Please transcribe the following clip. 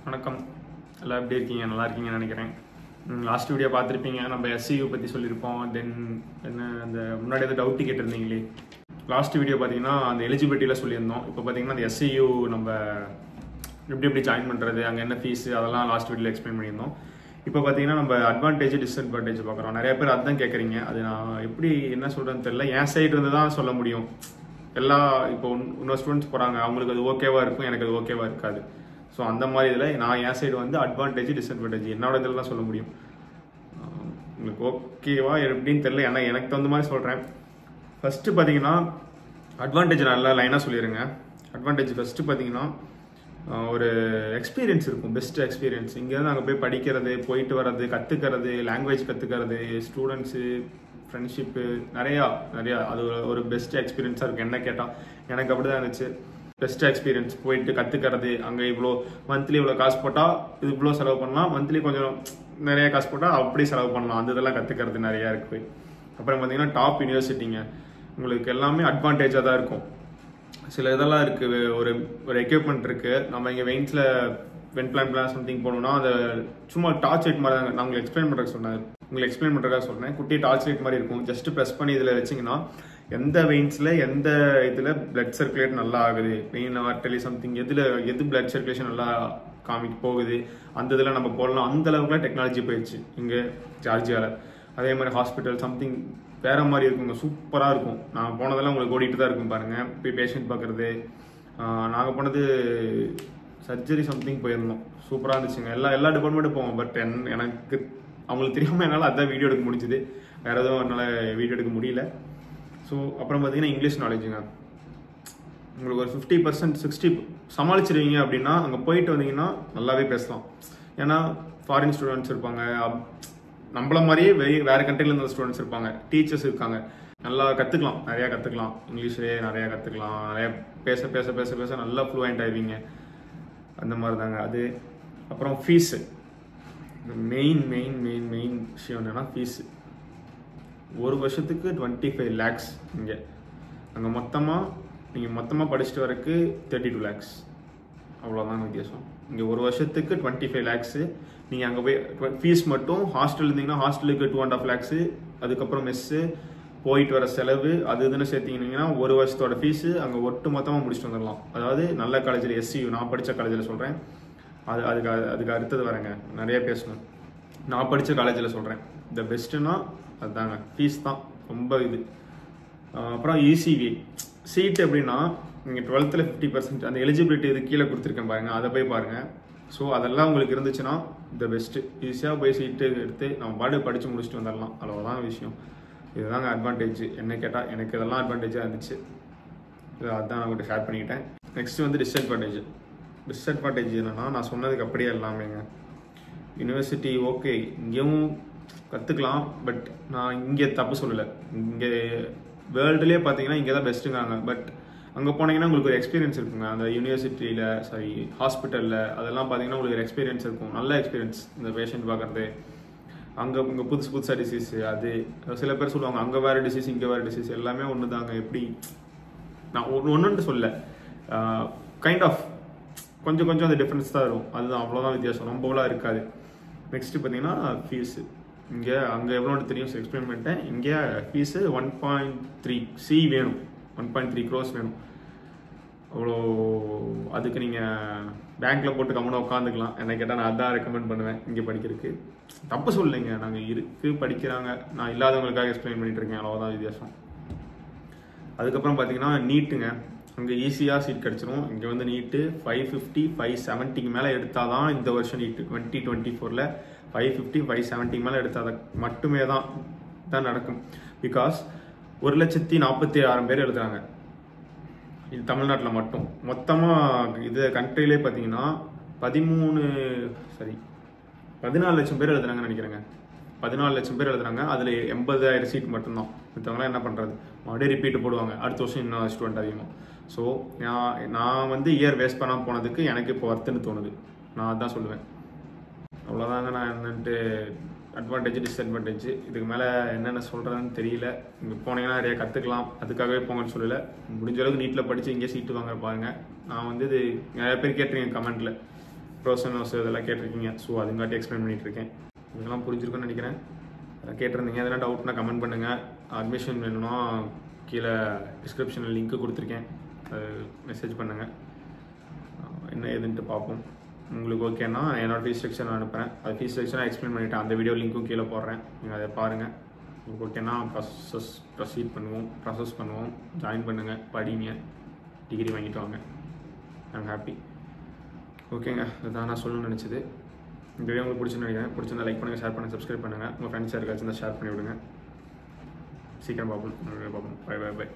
வணக்கம். எல்லாம் எப்படி இருக்கீங்க? நல்லா இருக்கீங்கன்னு நினைக்கிறேன். லாஸ்ட் வீடியோ பார்த்துருப்பீங்க. நம்ம எஸ்சியூ பற்றி சொல்லியிருப்போம். தென் என்ன அந்த முன்னாடி எதாவது டவுட் கேட்டிருந்தீங்களே. லாஸ்ட் வீடியோ பார்த்தீங்கன்னா அந்த எலிஜிபிலிட்டியில் சொல்லியிருந்தோம். இப்போ பார்த்தீங்கன்னா அந்த எஸ்சியூ நம்ம எப்படி ஜாயின் பண்ணுறது, அங்கே என்ன ஃபீஸு, அதெல்லாம் லாஸ்ட் வீடியோவில் எக்ஸ்பிளைன் பண்ணியிருந்தோம். இப்போ பார்த்தீங்கன்னா நம்ம அட்வான்டேஜ் டிஸ்அட்வான்டேஜ் பார்க்குறோம். நிறைய பேர் அதுதான் கேட்குறீங்க. அது நான் எப்படி என்ன சொல்கிறேன்னு தெரியல. என் சைடு இருந்து தான் சொல்ல முடியும். இப்போ இன்னொரு ஸ்டூடெண்ட்ஸ் போகிறாங்க, அவங்களுக்கு அது ஓகேவாக இருக்கும், எனக்கு அது ஓகேவாக இருக்காது. ஸோ அந்த மாதிரி இதில் நான் என் சைடு வந்து அட்வான்டேஜ் டிஸ்அட்வான்டேஜ் என்னோட இதில் தான் சொல்ல முடியும். உங்களுக்கு ஓகேவா எப்படின்னு தெரியல, ஏன்னா எனக்கு தகுந்த மாதிரி சொல்கிறேன். ஃபஸ்ட்டு பார்த்தீங்கன்னா அட்வான்டேஜ் நல்லா லைனாக சொல்லிடுங்க. அட்வான்டேஜ் ஃபஸ்ட்டு பார்த்தீங்கன்னா ஒரு எக்ஸ்பீரியன்ஸ் இருக்கும், பெஸ்ட் எக்ஸ்பீரியன்ஸ். இங்கேருந்து அங்கே போய் படிக்கிறது, போயிட்டு வர்றது, கற்றுக்கிறது, லாங்குவேஜ் கற்றுக்கிறது, ஸ்டூடெண்ட்ஸு, ஃப்ரெண்ட்ஷிப்பு, நிறையா அது ஒரு பெஸ்ட் எக்ஸ்பீரியன்ஸாக இருக்கும். என்ன கேட்டால் எனக்கு அப்படி தான் இருந்துச்சு. பெஸ்ட் எக்ஸ்பீரியன்ஸ், போயிட்டு கற்றுக்கிறது. அங்கே இவ்வளோ மந்த்லி இவ்வளோ காசு போட்டால் இது இவ்வளோ செலவு பண்ணலாம், மந்த்லி கொஞ்சம் நிறைய காசு போட்டால் அப்படி செலவு பண்ணலாம். அந்த இதெல்லாம் கற்றுக்கிறது நிறையா இருக்குது. அப்புறம் பார்த்தீங்கன்னா டாப் யூனிவர்சிட்டிங்க, உங்களுக்கு எல்லாமே அட்வான்டேஜாக தான் இருக்கும். சில இதெல்லாம் இருக்குது, ஒரு எக்யூப்மெண்ட் இருக்குது. நம்ம இங்கே வென் பிளான் சம்திங் போகணுன்னா அதை சும்மா டார்ச் லைட் மாதிரி தான். நான் உங்களுக்கு எக்ஸ்பிளைன் பண்ணுறதுக்காக சொன்னேன். குட்டி டார்ச் லைட் மாதிரி இருக்கும். ஜஸ்ட் ப்ரெஸ் பண்ணி இதில் வச்சிங்கன்னா எந்த வெயின்ஸில் எந்த இதில் பிளட் சர்க்குலேட் நல்லா ஆகுது, வெயின் ஆர்டரி சம்திங் எது பிளட் சர்க்குலேஷன் நல்லா போகுது, அந்த இதில் நம்ம போடலாம். அந்த அளவுக்குலாம் டெக்னாலஜி போயிடுச்சு இங்கே ஜார்ஜியாவில். அதே மாதிரி ஹாஸ்பிட்டல் சம்திங் வேற மாதிரி இருக்குங்க, சூப்பராக இருக்கும். நான் போனதெல்லாம் உங்களுக்கு ஓடிட்டு தான் இருக்கும் பாருங்கள். போய் பேஷண்ட் பார்க்குறது. நாங்கள் போனது சர்ஜரி சம்திங் போயிருந்தோம், சூப்பராக இருந்துச்சுங்க. எல்லா டிபார்ட்மெண்ட்டும் போவோம். பட் எனக்கு அவங்களுக்கு தெரியாமல் என்னால் அதான் வீடியோ எடுக்க முடிஞ்சுது. வேறு எதுவும் என்னால் வீடியோ எடுக்க முடியல. ஸோ அப்புறம் பார்த்தீங்கன்னா இங்கிலீஷ் நாலேஜுங்க, உங்களுக்கு ஒரு 50% 60 சமாளிச்சிருவீங்க. அப்படின்னா அங்கே போயிட்டு வந்தீங்கன்னா நல்லாவே பேசலாம். ஏன்னா ஃபாரின் ஸ்டூடெண்ட்ஸ் இருப்பாங்க, நம்மள மாதிரியே வேறு கண்ட்ரில இருந்த ஸ்டூடெண்ட்ஸ் இருப்பாங்க, டீச்சர்ஸ் இருக்காங்க. நல்லா கற்றுக்கலாம், நிறையா கற்றுக்கலாம். இங்கிலீஷ்லேயே நிறையா கற்றுக்கலாம். நிறையா பேச பேச பேச பேச நல்லா ஃப்ளூயண்ட் ஆகிடுவீங்க. அந்த மாதிரி தாங்க அது. அப்புறம் ஃபீஸு, மெயின் விஷயம் என்னென்னா ஃபீஸு. ஒரு வருஷத்துக்கு 25 lakhs. இங்கே அங்கே நீங்கள் மொத்தமாக படிச்சுட்டு வரக்கு 32 lakhs. அவ்வளோதாங்க வித்தியாசம். இங்கே ஒரு வருஷத்துக்கு 25 lakhs. நீங்கள் அங்கே போய் ஃபீஸ் மட்டும் ஹாஸ்டல் இருந்தீங்கன்னா ஹாஸ்டலுக்கு 2.5 lakhs. அதுக்கப்புறம் மெஸ்ஸு, போயிட்டு வர செலவு, அது இதுன்னு சேர்த்திங்கன்னா ஒரு வருஷத்தோட ஃபீஸு அங்கே ஒட்டு மொத்தமாக முடிச்சுட்டு வந்துடலாம். அதாவது நல்ல காலேஜில் எஸ்சியூ நான் படித்த காலேஜில் சொல்கிறேன். அதுக்கு அடுத்தது வரேங்க, நிறைய பேசணும். நான் படித்த காலேஜில் சொல்கிறேன். த பெஸ்ட்டுன்னா அதுதாங்க, ஃபீஸ் தான் ரொம்ப இது. அப்புறம் இசிவி சீட் எப்படின்னா நீங்கள் 12th 50% அந்த எலிஜிபிலிட்டி இது கீழே கொடுத்துருக்கேன் பாருங்கள், அதை போய் பாருங்கள். ஸோ அதெல்லாம் உங்களுக்கு இருந்துச்சுன்னா த பெஸ்ட்டு. ஈஸியாக போய் சீட்டு எடுத்து நம்ம படித்து முடிச்சுட்டு வந்துடலாம். அவ்வளோதான் விஷயம். இதுதாங்க அட்வான்டேஜ். என்ன கேட்டால் எனக்கு இதெல்லாம் அட்வான்டேஜாக இருந்துச்சு. அதுதான் நான் உங்கள்கிட்ட ஷேர் பண்ணிக்கிட்டேன். நெக்ஸ்ட் வந்து டிஸ்அட்வான்டேஜ் என்னென்னா நான் சொன்னதுக்கு அப்படியே எல்லாமேங்க. யூனிவர்சிட்டி ஓகே, இங்கேயும் கற்றுக்கலாம். பட் நான் இங்கே தப்பு சொல்லலை. இங்கே வேர்ல்டுலேயே பார்த்தீங்கன்னா இங்கே தான் பெஸ்ட்டுங்காங்க. பட் அங்கே போனீங்கன்னா உங்களுக்கு ஒரு எக்ஸ்பீரியன்ஸ் இருக்குங்க. அந்த யூனிவர்சிட்டியில் ஹாஸ்பிட்டலில் அதெல்லாம் பார்த்தீங்கன்னா உங்களுக்கு ஒரு எக்ஸ்பீரியன்ஸ் இருக்கும். நல்ல எக்ஸ்பீரியன்ஸ். இந்த பேஷண்ட் பார்க்குறது, இங்கே புதுசாக டிசீஸ். அது சில பேர் சொல்லுவாங்க அங்கே வேறு டிசீஸ் இங்கே வேறு டிசீஸ், எல்லாமே ஒன்று தாங்க. எப்படி நான் ஒன்றுன்ட்டு சொல்ல, கைண்ட் ஆஃப் கொஞ்சம் அந்த டிஃப்ரென்ஸ் தான் வரும். அதுதான், அவ்வளோதான் வித்தியாசம், ரொம்பலாம் இருக்காது. நெக்ஸ்ட்டு பார்த்தீங்கன்னா ஃபீஸு. அங்கே எவ்வளோன்னு தெரியும், எக்ஸ்பிளைன் பண்ணிட்டேன். இங்கே ஃபீஸு 1.3 வேணும், 1.3 crores வேணும். அவ்வளோ. அதுக்கு நீங்கள் பேங்க்கில் போட்டு கம்முன்னு உட்காந்துக்கலாம். என்ன கேட்டால் நான் அதான் ரெக்கமெண்ட் பண்ணுவேன் இங்கே படிக்கிறதுக்கு. தப்பு சொல்லலைங்க, நாங்கள் படிக்கிறாங்க, நான் இல்லாதவங்களுக்காக எக்ஸ்பிளைன் பண்ணிட்டு இருக்கேன். அவ்வளோதான் வித்தியாசம். அதுக்கப்புறம் பார்த்தீங்கன்னா நீட்டுங்க, அங்கே ஈஸியாக சீட் கிடச்சிரும். இங்கே வந்து நீட்டு 550 570 மேலே எடுத்தால் தான் இந்த வருஷம் நீட்டு 2024 550 570 மேலே எடுத்தால் மட்டுமே தான் நடக்கும். பிகாஸ் 1,46,000 பேர் எழுதுறாங்க இது தமிழ்நாட்டில் மட்டும். மொத்தமாக இது கண்ட்ரிலே பார்த்தீங்கன்னா 14 லட்சம் பேர் எழுதுறாங்கன்னு நினைக்கிறேங்க. 14 லட்சம் பேர் எழுதுறாங்க. அதில் 80,000 சீட் மட்டும்தான். மற்றவங்களாம் என்ன பண்ணுறது, மறுபடியும் ரிப்பீட் போடுவாங்க. அடுத்த வருஷம் இன்னும் ஸ்டூடெண்ட் அதிகமாக. ஸோ நான் வந்து இயர் வேஸ்ட் பண்ணாமல் போனதுக்கு எனக்கு இப்போ ஒர்த்துன்னு தோணுது. நான் அதான் சொல்லுவேன். அவ்வளோதாங்க. நான் என்னன்ட்டு அட்வான்டேஜ் டிஸ்அட்வான்டேஜ் இதுக்கு மேலே என்னென்ன சொல்கிறதுன்னு தெரியல. இங்கே போனீங்கன்னா நிறைய கற்றுக்கலாம், அதுக்காகவே போங்கன்னு சொல்லலை. முடிஞ்ச அளவுக்கு நீட்டில் படித்து இங்கே சீட்டு வாங்க பாருங்கள். நான் வந்து இது நிறைய பேர் கேட்டிருக்கேன் கமெண்ட்டில், ப்ரோசனோஸ் இதெல்லாம் கேட்டிருக்கீங்க. ஸோ அதுங்காட்டி எக்ஸ்பிளைன் பண்ணிகிட்ருக்கேன். இதெல்லாம் புரிஞ்சிருக்குன்னு நினைக்கிறேன். அதெல்லாம் கேட்டிருந்தீங்க. எதனா டவுட்னா கமெண்ட் பண்ணுங்கள். அட்மிஷன் வேணும்னா கீழே டிஸ்கிரிப்ஷனில் லிங்க்கு கொடுத்துருக்கேன், அது மெசேஜ் பண்ணுங்கள். என்ன ஏதுன்ட்டு பார்ப்போம். உங்களுக்கு ஓகேன்னா என்னோடய ஃபீஸ் ஸ்ட்ரக்சர் நான் அனுப்புகிறேன். அது ஃபீஸ் ஸ்ட்ரக்சர் நான் எக்ஸ்பிளைன் பண்ணிவிட்டேன். அந்த வீடியோ லிங்க்கும் கீழே போடுறேன், நீங்கள் அதை பாருங்கள். உங்களுக்கு ஓகேன்னா ப்ரொசீட் பண்ணுவோம், ப்ராசஸ் பண்ணுவோம். ஜாயின் பண்ணுங்கள், படிங்க, டிகிரி வாங்கிட்டு வாங்க. I'm happy. ஓகேங்க, அதுதான் நான் சொல்லணும்னு நினச்சது. இந்த வீடியோ உங்களுக்கு பிடிச்சுன்னு நினைக்கிறேன். பிடிச்சிருந்தா லைக் பண்ணுங்கள், ஷேர் பண்ணுங்கள், சப்ஸ்கிரைப் பண்ணுங்கள். உங்கள் ஃப்ரெண்ட்ஸ் யாருக்காச்சும் ஷேர் பண்ணி விடுங்க. சீக்கிரம் பார்ப்போம். Bye bye by.